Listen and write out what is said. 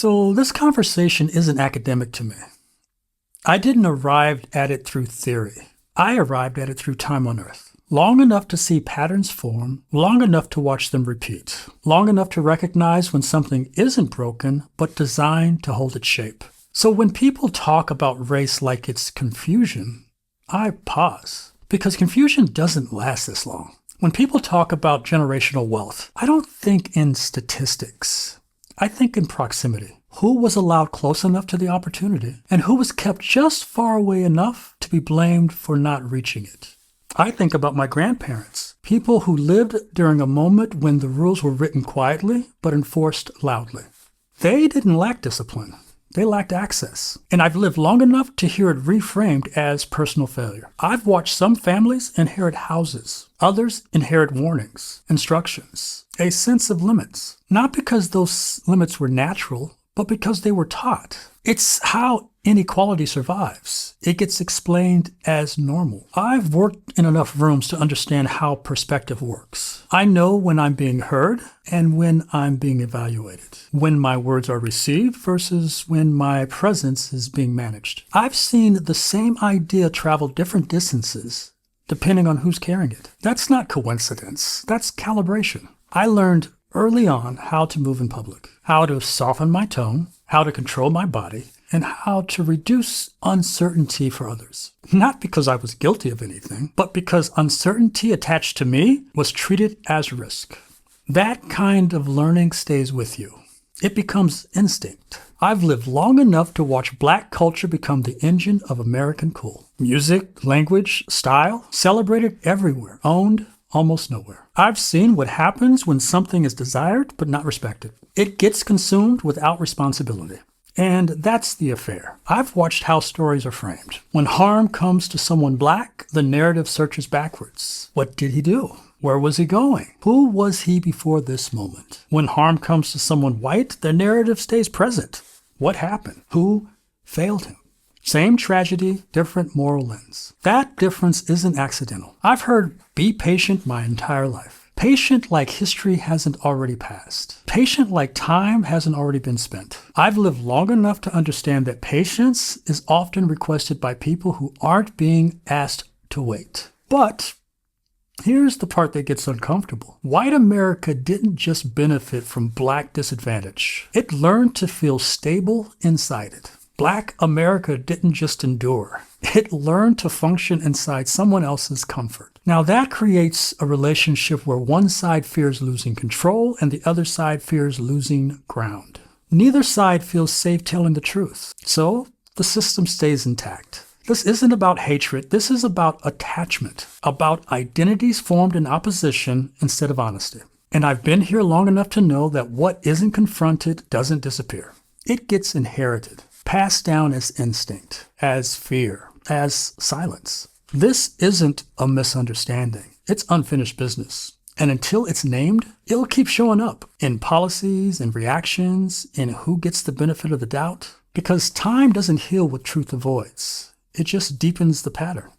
So this conversation isn't academic to me. I didn't arrive at it through theory. I arrived at it through time on Earth. Long enough to see patterns form, long enough to watch them repeat, long enough to recognize when something isn't broken, but designed to hold its shape. So when people talk about race like it's confusion, I pause, because confusion doesn't last this long. When people talk about generational wealth, I don't think in statistics. I think in proximity. Who was allowed close enough to the opportunity, and who was kept just far away enough to be blamed for not reaching it? I think about my grandparents, people who lived during a moment when the rules were written quietly but enforced loudly. They didn't lack discipline. They lacked access. And I've lived long enough to hear it reframed as personal failure. I've watched some families inherit houses. Others inherit warnings, instructions, a sense of limits. Not because those limits were natural, but because they were taught. It's how inequality survives. It gets explained as normal. I've worked in enough rooms to understand how perspective works. I know when I'm being heard and when I'm being evaluated, when my words are received versus when my presence is being managed. I've seen the same idea travel different distances depending on who's carrying it. That's not coincidence. That's calibration. I learned early on how to move in public, how to soften my tone, how to control my body, and how to reduce uncertainty for others. Not because I was guilty of anything, but because uncertainty attached to me was treated as risk. That kind of learning stays with you. It becomes instinct. I've lived long enough to watch Black culture become the engine of American cool. Music, language, style, celebrated everywhere, owned almost nowhere. I've seen what happens when something is desired but not respected. It gets consumed without responsibility. And that's the affair. I've watched how stories are framed. When harm comes to someone Black, the narrative searches backwards. What did he do? Where was he going? Who was he before this moment? When harm comes to someone white, the narrative stays present. What happened? Who failed him? Same tragedy, different moral lens. That difference isn't accidental. I've heard be patient my entire life. Patient like history hasn't already passed. Patient like time hasn't already been spent. I've lived long enough to understand that patience is often requested by people who aren't being asked to wait. But here's the part that gets uncomfortable. White America didn't just benefit from Black disadvantage. It learned to feel stable inside it. Black America didn't just endure. It learned to function inside someone else's comfort. Now that creates a relationship where one side fears losing control and the other side fears losing ground. Neither side feels safe telling the truth. So the system stays intact. This isn't about hatred. This is about attachment, about identities formed in opposition instead of honesty. And I've been here long enough to know that what isn't confronted doesn't disappear. It gets inherited, passed down as instinct, as fear, as silence. This isn't a misunderstanding. It's unfinished business. And until it's named, it'll keep showing up in policies and reactions, in who gets the benefit of the doubt. Because time doesn't heal what truth avoids. It just deepens the pattern.